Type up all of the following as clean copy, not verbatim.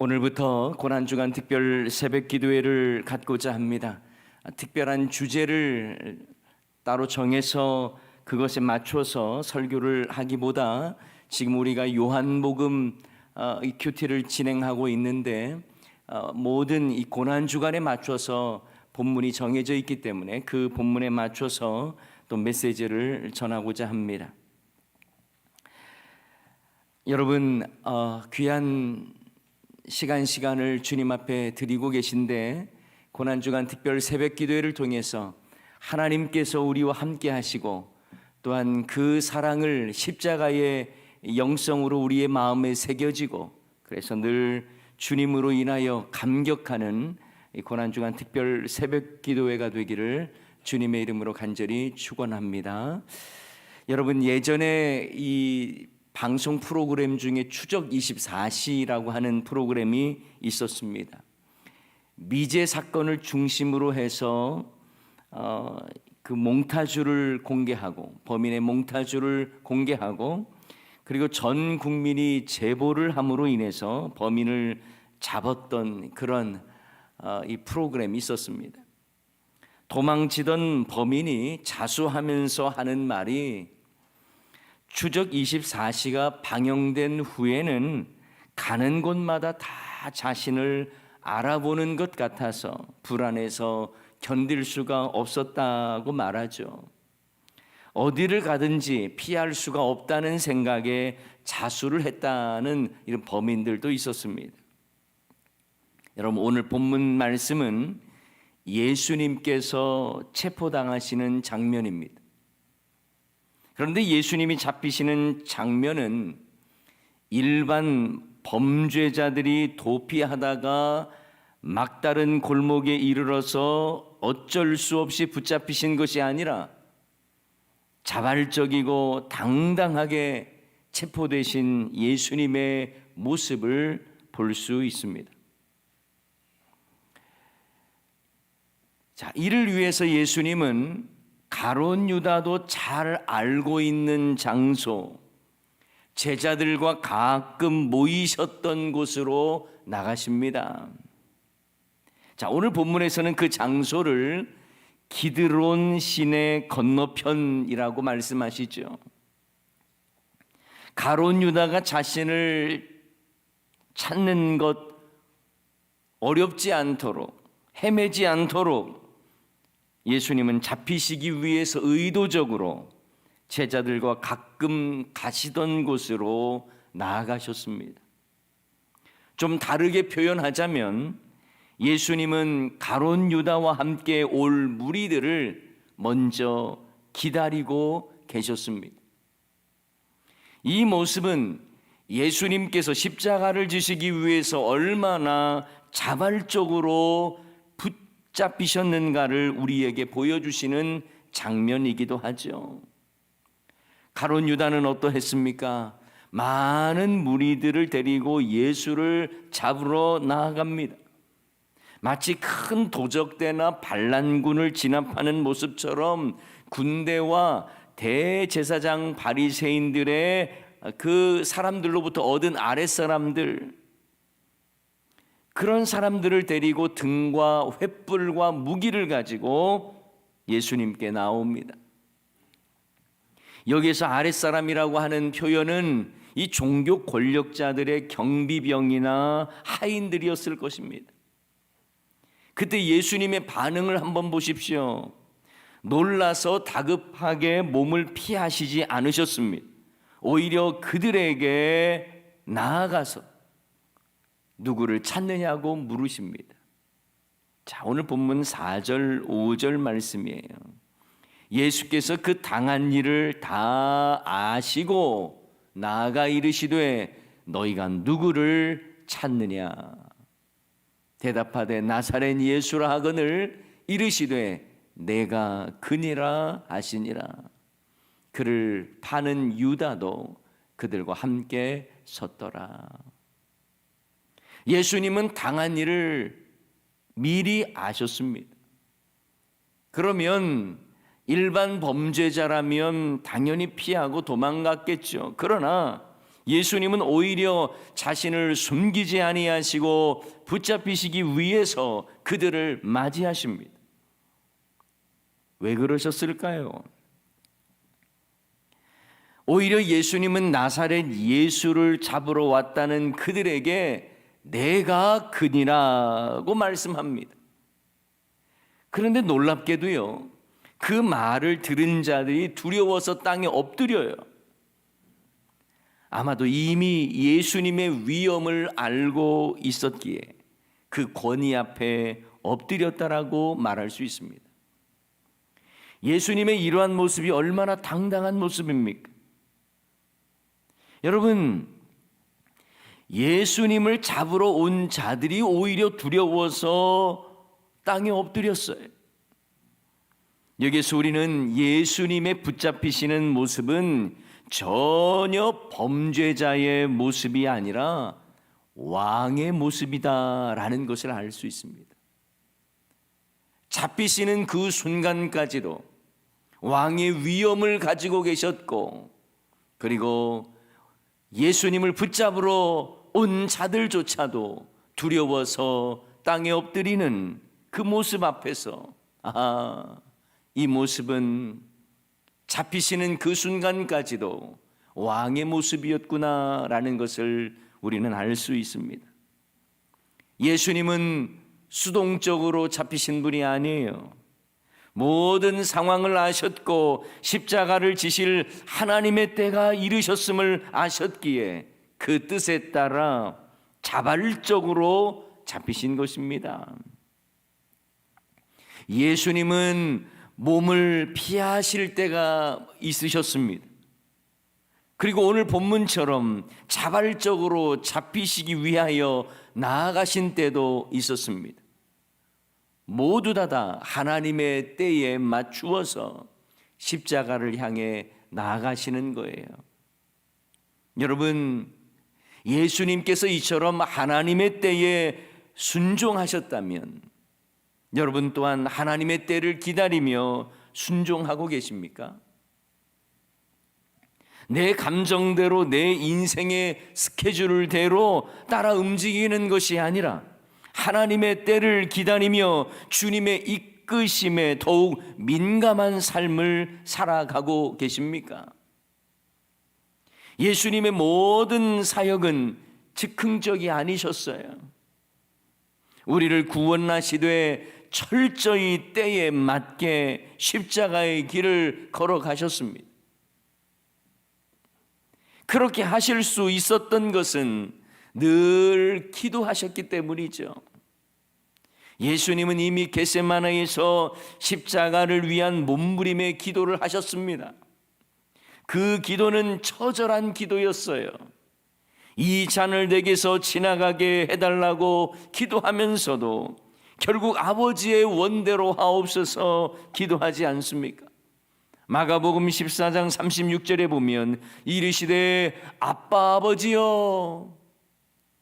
오늘부터 고난주간 특별 새벽 기도회를 갖고자 합니다. 특별한 주제를 따로 정해서 그것에 맞춰서 설교를 하기보다 지금 우리가 요한복음 이 큐티를 진행하고 있는데 모든 이 고난주간에 맞춰서 본문이 정해져 있기 때문에 그 본문에 맞춰서 또 메시지를 전하고자 합니다. 여러분 귀한 시간을 주님 앞에 드리고 계신데 고난주간 특별 새벽 기도회를 통해서 하나님께서 우리와 함께 하시고 또한 그 사랑을 십자가의 영성으로 우리의 마음에 새겨지고 그래서 늘 주님으로 인하여 감격하는 고난주간 특별 새벽 기도회가 되기를 주님의 이름으로 간절히 축원합니다. 여러분 예전에 이 방송 프로그램 중에 추적 24시라고 하는 프로그램이 있었습니다. 미제 사건을 중심으로 해서 그 몽타주를 공개하고 범인의 몽타주를 공개하고 그리고 전 국민이 제보를 함으로 인해서 범인을 잡았던 그런 이 프로그램이 있었습니다. 도망치던 범인이 자수하면서 하는 말이 추적 24시가 방영된 후에는 가는 곳마다 다 자신을 알아보는 것 같아서 불안해서 견딜 수가 없었다고 말하죠. 어디를 가든지 피할 수가 없다는 생각에 자수를 했다는 이런 범인들도 있었습니다. 여러분 오늘 본문 말씀은 예수님께서 체포당하시는 장면입니다. 그런데 예수님이 잡히시는 장면은 일반 범죄자들이 도피하다가 막다른 골목에 이르러서 어쩔 수 없이 붙잡히신 것이 아니라 자발적이고 당당하게 체포되신 예수님의 모습을 볼 수 있습니다. 자, 이를 위해서 예수님은 가룟 유다도 잘 알고 있는 장소, 제자들과 가끔 모이셨던 곳으로 나가십니다. 자, 오늘 본문에서는 그 장소를 기드론 시내 건너편이라고 말씀하시죠. 가룟 유다가 자신을 찾는 것 어렵지 않도록 헤매지 않도록 예수님은 잡히시기 위해서 의도적으로 제자들과 가끔 가시던 곳으로 나아가셨습니다. 좀 다르게 표현하자면 예수님은 가룟 유다와 함께 올 무리들을 먼저 기다리고 계셨습니다. 이 모습은 예수님께서 십자가를 지시기 위해서 얼마나 자발적으로 붙잡히셨는가를 우리에게 보여주시는 장면이기도 하죠. 가룟 유다는 어떠했습니까? 많은 무리들을 데리고 예수를 잡으러 나아갑니다. 마치 큰 도적대나 반란군을 진압하는 모습처럼 군대와 대제사장 바리새인들의 그 사람들로부터 얻은 아랫사람들, 그런 사람들을 데리고 등과 횃불과 무기를 가지고 예수님께 나옵니다. 여기에서 아랫사람이라고 하는 표현은 이 종교 권력자들의 경비병이나 하인들이었을 것입니다. 그때 예수님의 반응을 한번 보십시오. 놀라서 다급하게 몸을 피하시지 않으셨습니다. 오히려 그들에게 나아가서 누구를 찾느냐고 물으십니다. 자, 오늘 본문 4절, 5절 말씀이에요. 예수께서 그 당한 일을 다 아시고 나아가 이르시되 너희가 누구를 찾느냐? 대답하되 나사렛 예수라 하거늘 이르시되 내가 그니라 하시니라. 그를 파는 유다도 그들과 함께 섰더라. 예수님은 당한 일을 미리 아셨습니다. 그러면 일반 범죄자라면 당연히 피하고 도망갔겠죠. 그러나 예수님은 오히려 자신을 숨기지 아니하시고 붙잡히시기 위해서 그들을 맞이하십니다. 왜 그러셨을까요? 오히려 예수님은 나사렛 예수를 잡으러 왔다는 그들에게 내가 그니라고 말씀합니다. 그런데 놀랍게도요, 그 말을 들은 자들이 두려워서 땅에 엎드려요. 아마도 이미 예수님의 위엄을 알고 있었기에 그 권위 앞에 엎드렸다라고 말할 수 있습니다. 예수님의 이러한 모습이 얼마나 당당한 모습입니까? 여러분, 예수님을 잡으러 온 자들이 오히려 두려워서 땅에 엎드렸어요. 여기서 우리는 예수님의 붙잡히시는 모습은 전혀 범죄자의 모습이 아니라 왕의 모습이다라는 것을 알 수 있습니다. 잡히시는 그 순간까지도 왕의 위엄을 가지고 계셨고, 그리고 예수님을 붙잡으러 온 자들조차도 두려워서 땅에 엎드리는 그 모습 앞에서 이 모습은 잡히시는 그 순간까지도 왕의 모습이었구나라는 것을 우리는 알 수 있습니다. 예수님은 수동적으로 잡히신 분이 아니에요. 모든 상황을 아셨고 십자가를 지실 하나님의 때가 이르셨음을 아셨기에 그 뜻에 따라 자발적으로 잡히신 것입니다. 예수님은 몸을 피하실 때가 있으셨습니다. 그리고 오늘 본문처럼 자발적으로 잡히시기 위하여 나아가신 때도 있었습니다. 모두 다 하나님의 때에 맞추어서 십자가를 향해 나아가시는 거예요. 여러분, 예수님께서 이처럼 하나님의 때에 순종하셨다면 여러분 또한 하나님의 때를 기다리며 순종하고 계십니까? 내 감정대로 내 인생의 스케줄대로 따라 움직이는 것이 아니라 하나님의 때를 기다리며 주님의 이끄심에 더욱 민감한 삶을 살아가고 계십니까? 예수님의 모든 사역은 즉흥적이 아니셨어요. 우리를 구원하시되 철저히 때에 맞게 십자가의 길을 걸어가셨습니다. 그렇게 하실 수 있었던 것은 늘 기도하셨기 때문이죠. 예수님은 이미 겟세마네에서 십자가를 위한 몸부림의 기도를 하셨습니다. 그 기도는 처절한 기도였어요. 이 잔을 내게서 지나가게 해달라고 기도하면서도 결국 아버지의 원대로 하옵소서 기도하지 않습니까? 마가복음 14장 36절에 보면 이르시되 아빠 아버지여,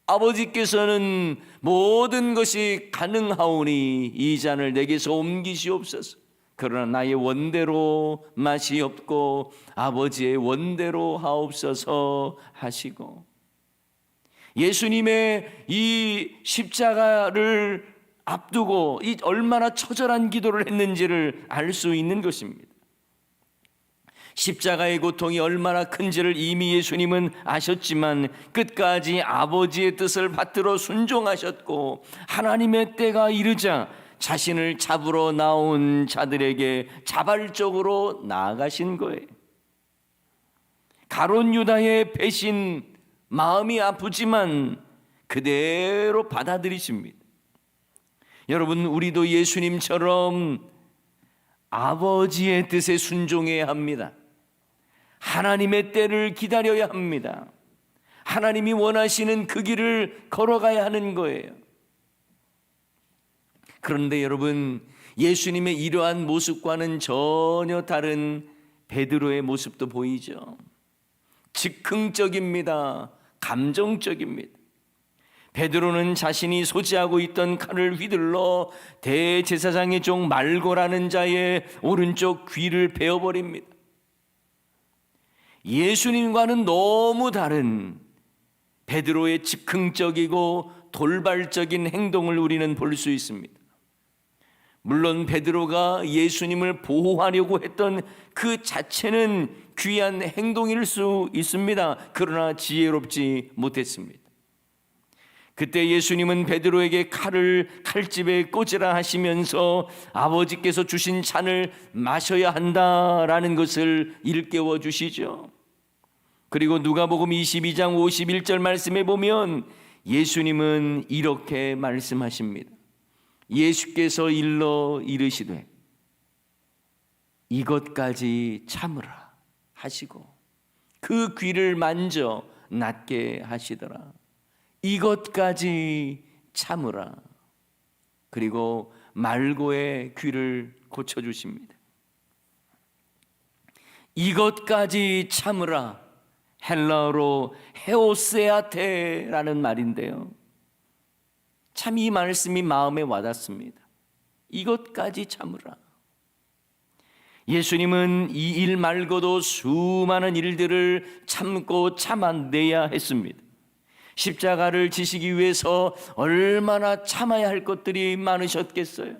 아버지께서는 모든 것이 가능하오니 이 잔을 내게서 옮기시옵소서. 그러나 나의 원대로 맛이 없고 아버지의 원대로 하옵소서 하시고, 예수님의 이 십자가를 앞두고 이 얼마나 처절한 기도를 했는지를 알 수 있는 것입니다. 십자가의 고통이 얼마나 큰지를 이미 예수님은 아셨지만 끝까지 아버지의 뜻을 받들어 순종하셨고, 하나님의 때가 이르자 자신을 잡으러 나온 자들에게 자발적으로 나아가신 거예요. 가룟 유다의 배신, 마음이 아프지만 그대로 받아들이십니다. 여러분, 우리도 예수님처럼 아버지의 뜻에 순종해야 합니다. 하나님의 때를 기다려야 합니다. 하나님이 원하시는 그 길을 걸어가야 하는 거예요. 그런데 여러분, 예수님의 이러한 모습과는 전혀 다른 베드로의 모습도 보이죠. 즉흥적입니다. 감정적입니다. 베드로는 자신이 소지하고 있던 칼을 휘둘러 대제사장의 종 말고라는 자의 오른쪽 귀를 베어버립니다. 예수님과는 너무 다른 베드로의 즉흥적이고 돌발적인 행동을 우리는 볼 수 있습니다. 물론 베드로가 예수님을 보호하려고 했던 그 자체는 귀한 행동일 수 있습니다. 그러나 지혜롭지 못했습니다. 그때 예수님은 베드로에게 칼을 칼집에 꽂으라 하시면서 아버지께서 주신 잔을 마셔야 한다라는 것을 일깨워 주시죠. 그리고 누가복음 22장 51절 말씀에 보면 예수님은 이렇게 말씀하십니다. 예수께서 일러 이르시되 이것까지 참으라 하시고 그 귀를 만져 낫게 하시더라. 이것까지 참으라. 그리고 말고의 귀를 고쳐주십니다. 이것까지 참으라. 헬라어로 헤오세아테라는 말인데요, 참 이 말씀이 마음에 와닿습니다. 이것까지 참으라. 예수님은 이 일 말고도 수많은 일들을 참고 참아내야 했습니다. 십자가를 지시기 위해서 얼마나 참아야 할 것들이 많으셨겠어요.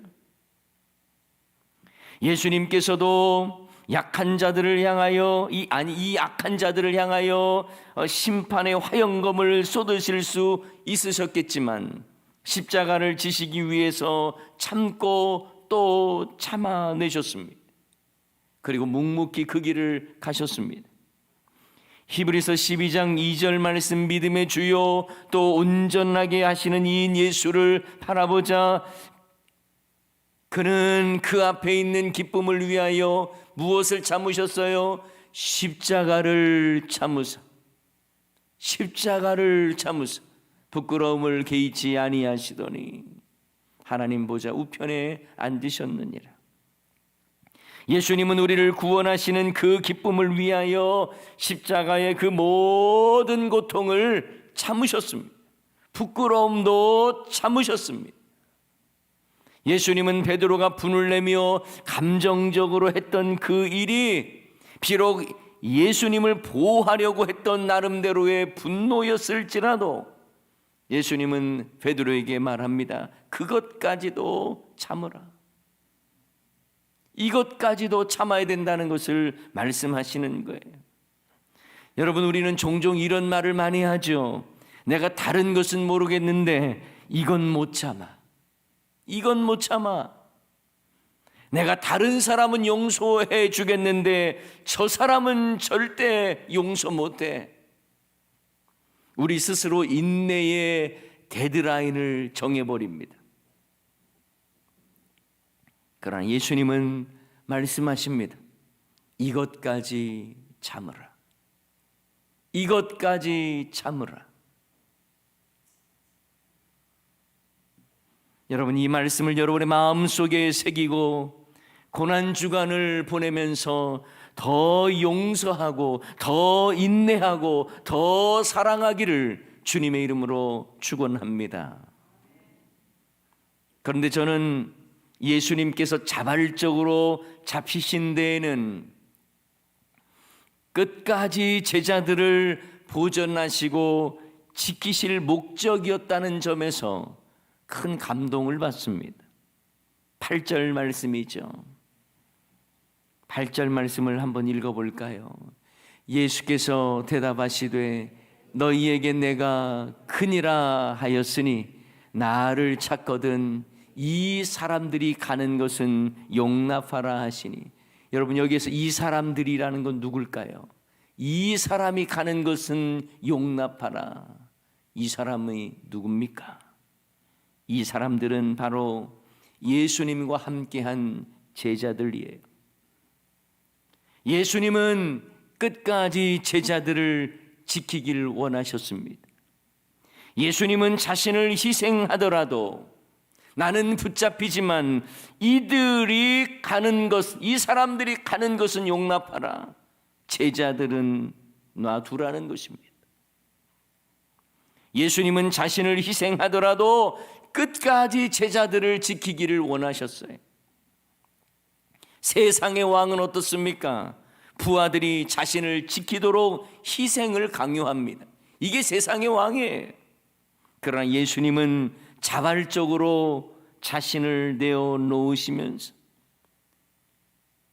예수님께서도 약한 자들을 향하여 이 약한 자들을 향하여 심판의 화영검을 쏟으실 수 있으셨겠지만 십자가를 지시기 위해서 참고 또 참아내셨습니다. 그리고 묵묵히 그 길을 가셨습니다. 히브리서 12장 2절 말씀, 믿음의 주요 또 온전하게 하시는 이인 예수를 바라보자. 그는 그 앞에 있는 기쁨을 위하여 무엇을 참으셨어요? 십자가를 참으사. 십자가를 참으사 부끄러움을 개의치 아니하시더니 하나님 보좌 우편에 앉으셨느니라. 예수님은 우리를 구원하시는 그 기쁨을 위하여 십자가의 그 모든 고통을 참으셨습니다. 부끄러움도 참으셨습니다. 예수님은 베드로가 분을 내며 감정적으로 했던 그 일이 비록 예수님을 보호하려고 했던 나름대로의 분노였을지라도 예수님은 베드로에게 말합니다. 그것까지도 참으라. 이것까지도 참아야 된다는 것을 말씀하시는 거예요. 여러분, 우리는 종종 이런 말을 많이 하죠. 내가 다른 것은 모르겠는데 이건 못 참아. 이건 못 참아. 내가 다른 사람은 용서해 주겠는데 저 사람은 절대 용서 못해. 우리 스스로 인내의 데드라인을 정해버립니다. 그러나 예수님은 말씀하십니다. 이것까지 참으라. 이것까지 참으라. 여러분, 이 말씀을 여러분의 마음속에 새기고 고난주간을 보내면서 더 용서하고 더 인내하고 더 사랑하기를 주님의 이름으로 축원합니다. 그런데 저는 예수님께서 자발적으로 잡히신 데에는 끝까지 제자들을 보존하시고 지키실 목적이었다는 점에서 큰 감동을 받습니다. 8절 말씀이죠. 8절 말씀을 한번 읽어볼까요? 예수께서 대답하시되 너희에게 내가 크니라 하였으니 나를 찾거든 이 사람들이 가는 것은 용납하라 하시니. 여러분, 여기에서 이 사람들이라는 건 누굴까요? 이 사람이 가는 것은 용납하라. 이 사람이 누굽니까? 이 사람들은 바로 예수님과 함께한 제자들이에요. 예수님은 끝까지 제자들을 지키기를 원하셨습니다. 예수님은 자신을 희생하더라도 나는 붙잡히지만 이들이 가는 것, 이 사람들이 가는 것은 용납하라. 제자들은 놔두라는 것입니다. 예수님은 자신을 희생하더라도 끝까지 제자들을 지키기를 원하셨어요. 세상의 왕은 어떻습니까? 부하들이 자신을 지키도록 희생을 강요합니다. 이게 세상의 왕이에요. 그러나 예수님은 자발적으로 자신을 내어놓으시면서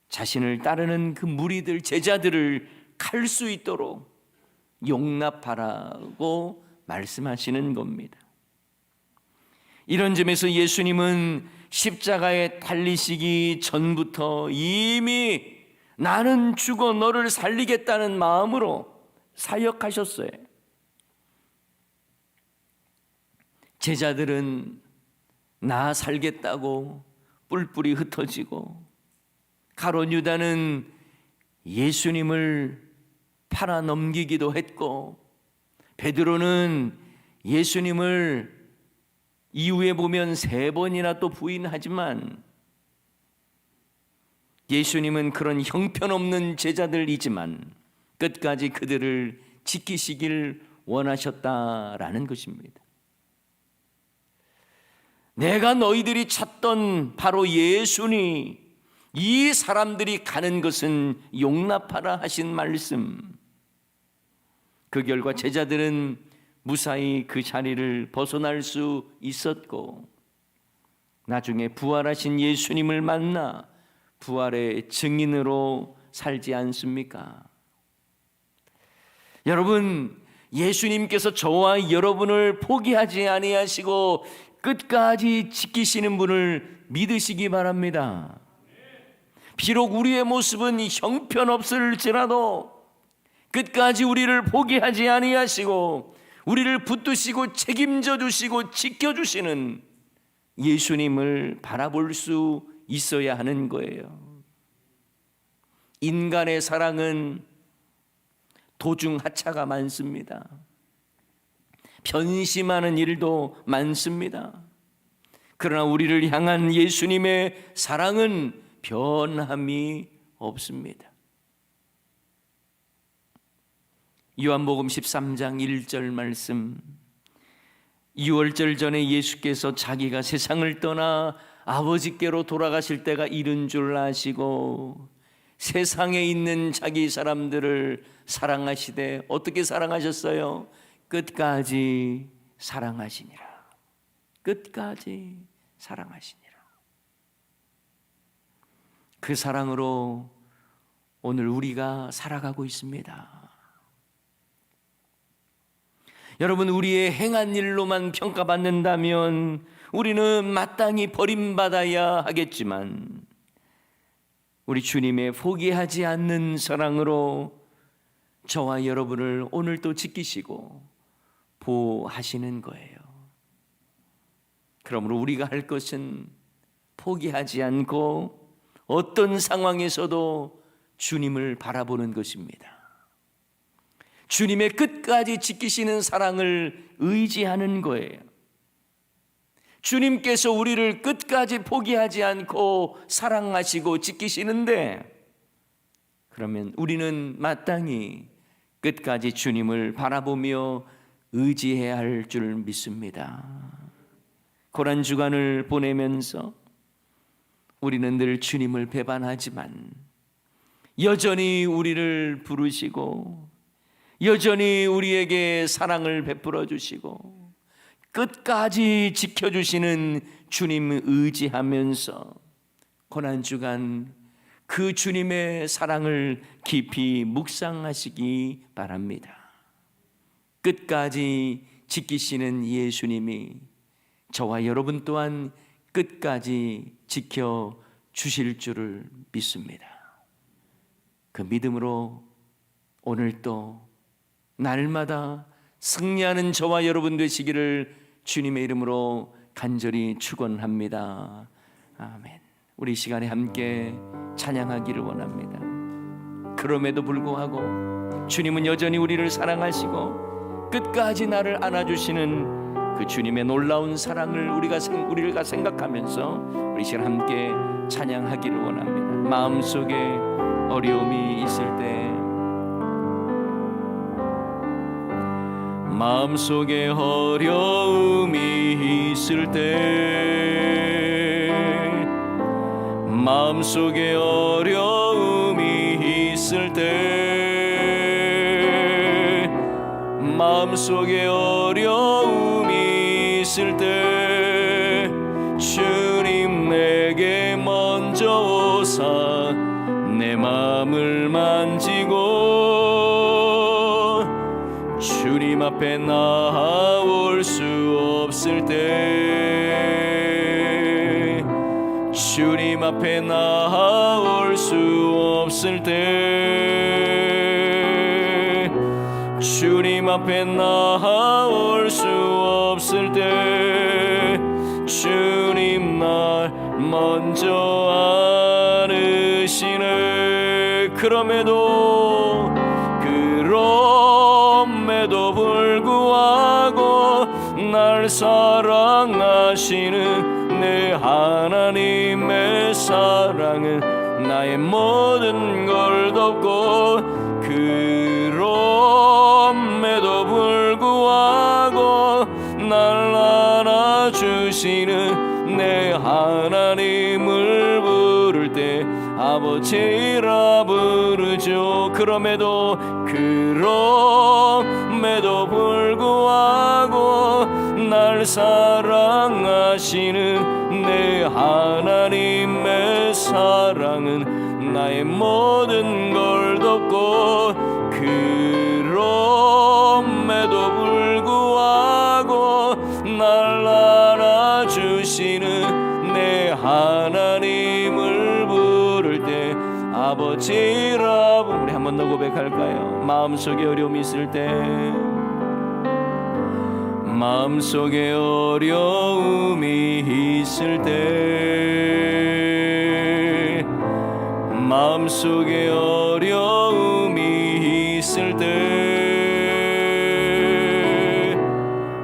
자신을 따르는 그 무리들, 제자들을 갈 수 있도록 용납하라고 말씀하시는 겁니다. 이런 점에서 예수님은 십자가에 달리시기 전부터 이미 나는 죽어 너를 살리겠다는 마음으로 사역하셨어요. 제자들은 나 살겠다고 뿔뿔이 흩어지고, 가룟 유다는 예수님을 팔아 넘기기도 했고, 베드로는 예수님을 이후에 보면 3번이나 또 부인하지만, 예수님은 그런 형편없는 제자들이지만 끝까지 그들을 지키시길 원하셨다라는 것입니다. 내가 너희들이 찾던 바로 예수니 이 사람들이 가는 것은 용납하라 하신 말씀. 그 결과 제자들은 무사히 그 자리를 벗어날 수 있었고, 나중에 부활하신 예수님을 만나 부활의 증인으로 살지 않습니까? 여러분, 예수님께서 저와 여러분을 포기하지 아니하시고 끝까지 지키시는 분을 믿으시기 바랍니다. 비록 우리의 모습은 형편없을지라도 끝까지 우리를 포기하지 아니하시고 우리를 붙드시고 책임져 주시고 지켜주시는 예수님을 바라볼 수 있어야 하는 거예요. 인간의 사랑은 도중하차가 많습니다. 변심하는 일도 많습니다. 그러나 우리를 향한 예수님의 사랑은 변함이 없습니다. 요한복음 13장 1절 말씀, 유월절 전에 예수께서 자기가 세상을 떠나 아버지께로 돌아가실 때가 이른 줄 아시고 세상에 있는 자기 사람들을 사랑하시되 어떻게 사랑하셨어요? 끝까지 사랑하시니라. 끝까지 사랑하시니라. 그 사랑으로 오늘 우리가 살아가고 있습니다. 여러분, 우리의 행한 일로만 평가받는다면 우리는 마땅히 버림받아야 하겠지만, 우리 주님의 포기하지 않는 사랑으로 저와 여러분을 오늘도 지키시고 보호하시는 거예요. 그러므로 우리가 할 것은 포기하지 않고 어떤 상황에서도 주님을 바라보는 것입니다. 주님의 끝까지 지키시는 사랑을 의지하는 거예요. 주님께서 우리를 끝까지 포기하지 않고 사랑하시고 지키시는데, 그러면 우리는 마땅히 끝까지 주님을 바라보며 의지해야 할 줄 믿습니다. 고난주간을 보내면서 우리는 늘 주님을 배반하지만 여전히 우리를 부르시고 여전히 우리에게 사랑을 베풀어 주시고 끝까지 지켜주시는 주님을 의지하면서 고난주간 그 주님의 사랑을 깊이 묵상하시기 바랍니다. 끝까지 지키시는 예수님이 저와 여러분 또한 끝까지 지켜주실 줄을 믿습니다. 그 믿음으로 오늘도 날마다 승리하는 저와 여러분 되시기를 주님의 이름으로 간절히 축원합니다. 아멘. 우리 시간에 함께 찬양하기를 원합니다. 그럼에도 불구하고 주님은 여전히 우리를 사랑하시고 끝까지 나를 안아주시는 그 주님의 놀라운 사랑을 우리가 생각하면서 우리 시간 함께 찬양하기를 원합니다. 마음속에 어려움이 있을 때, 마음속에 어려움이 있을 때, 마음속에 어려움이 있을 때 마음속에 어려움이 있을 때 주님 내게 먼저 오사 내 마음을 만지고 주님 앞에 나아올 수 없을 때 주님 앞에 나아올 수 없을 때 주님 앞에 나아올 수 없을 때 주님 날 먼저 안으시네. 그럼에도 불구하고 날 사랑하시는 내 하나님의 사랑은 나의 모든 걸 덮고 그럼에도 불구하고 날 안아주시는 내 하나님을 부를 때 아버지라 부르죠. 그럼에도 불구하고 날 사랑하시는 내 하나님의 사랑은 나의 모든 걸 덮고 그럼에도 불구하고 날 안아주시는 내 하나님을 부를 때 아버지라. 우리 한 번 더 고백할까요? 마음속에 어려움이 있을 때 마음속에 어려움이 있을 때 마음속에 어려움이 있을 때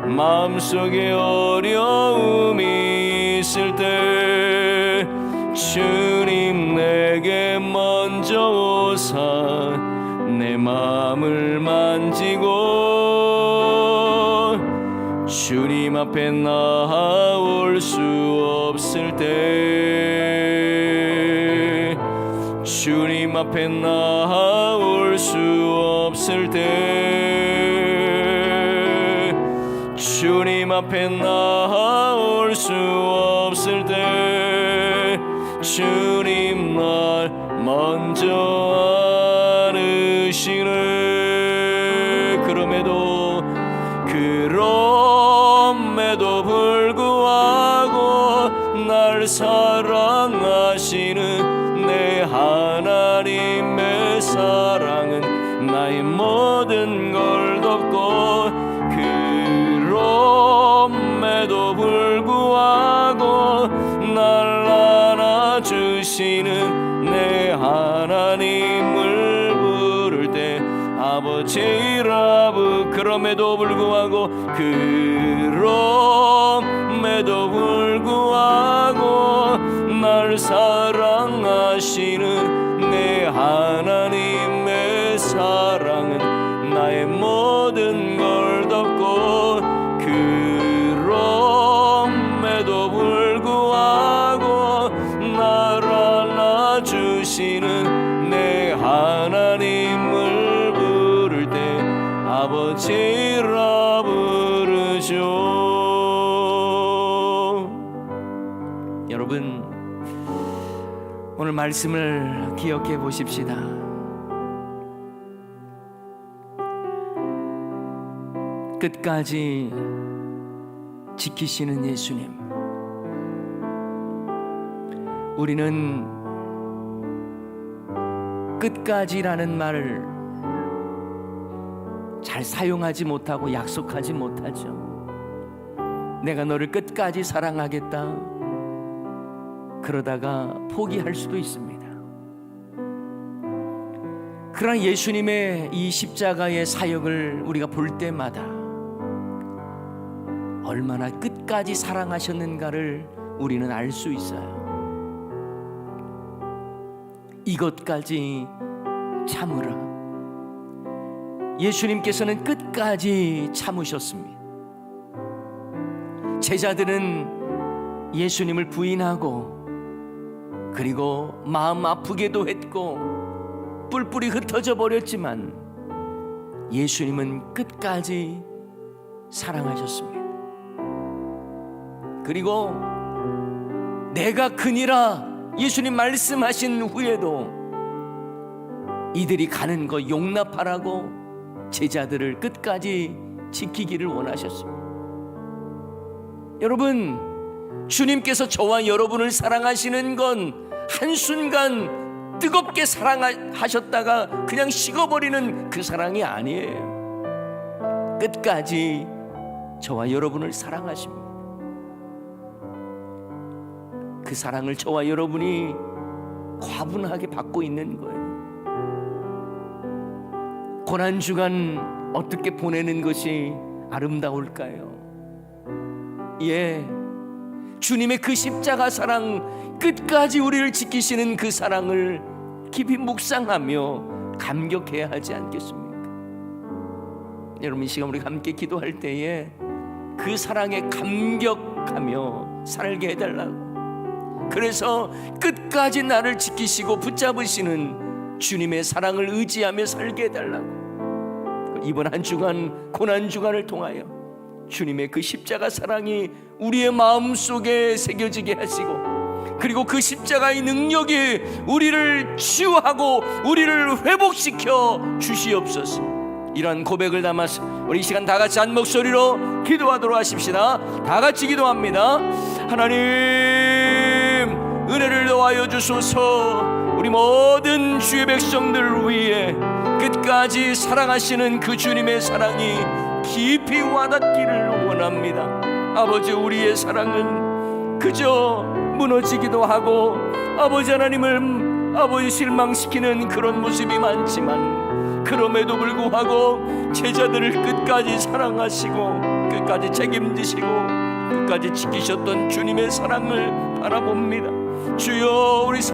마음속에 어려움이 있을 때 주님 내게 먼저 오사 내 마음을 만지고 주님 앞에 나아올 수 없을 때 주님 앞에 나아올 수 없을 때 주님 앞에 나아올 수 없을 때 주님 날 먼저 안으시네. 그럼에도 불구하고 날 사랑하시는 내 하나님의 사랑은 나의 모든 걸 덮고 그럼에도 불구하고 날 안아주시는 내 하나님을 부를 때 아버지라 그럼에도 불구하고 날 사랑하시는 내 하나님의 사랑은 나의 모든 걸 덮고 그럼에도 불구하고 날 안아주시는 내 하나님을 부를 때 아버지라 부르죠. 여러분 오늘 말씀을 기억해 보십시다. 끝까지 지키시는 예수님. 우리는 끝까지라는 말을 잘 사용하지 못하고 약속하지 못하죠. 내가 너를 끝까지 사랑하겠다. 그러다가 포기할 수도 있습니다. 그러나 예수님의 이 십자가의 사역을 우리가 볼 때마다 얼마나 끝까지 사랑하셨는가를 우리는 알 수 있어요. 이것까지 참으라. 예수님께서는 끝까지 참으셨습니다. 제자들은 예수님을 부인하고 그리고 마음 아프게도 했고 뿔뿔이 흩어져 버렸지만 예수님은 끝까지 사랑하셨습니다. 그리고 내가 그니라 예수님 말씀하신 후에도 이들이 가는 거 용납하라고 제자들을 끝까지 지키기를 원하셨습니다. 여러분, 주님께서 저와 여러분을 사랑하시는 건 한순간 뜨겁게 사랑하셨다가 그냥 식어버리는 그 사랑이 아니에요. 끝까지 저와 여러분을 사랑하십니다. 그 사랑을 저와 여러분이 과분하게 받고 있는 거예요. 고난주간 어떻게 보내는 것이 아름다울까요? 주님의 그 십자가 사랑, 끝까지 우리를 지키시는 그 사랑을 깊이 묵상하며 감격해야 하지 않겠습니까? 여러분, 이 시간 우리 함께 기도할 때에 그 사랑에 감격하며 살게 해달라고, 그래서 끝까지 나를 지키시고 붙잡으시는 주님의 사랑을 의지하며 살게 해달라고, 이번 한 주간 고난주간을 통하여 주님의 그 십자가 사랑이 우리의 마음속에 새겨지게 하시고, 그리고 그 십자가의 능력이 우리를 치유하고 우리를 회복시켜 주시옵소서. 이러한 고백을 담아서 우리 이 시간 다 같이 한 목소리로 기도하도록 하십시다. 다 같이 기도합니다. 하나님, 은혜를 더하여 주소서. 우리 모든 주의 백성들 위해 끝까지 사랑하시는 그 주님의 사랑이 깊이 와닿기를 원합니다. 아버지, 우리의 사랑은 그저 무너지기도 하고 아버지 하나님을 실망시키는 그런 모습이 많지만, 그럼에도 불구하고 제자들을 끝까지 사랑하시고 끝까지 책임지시고 끝까지 지키셨던 주님의 사랑을 바라봅니다. 주여, 우리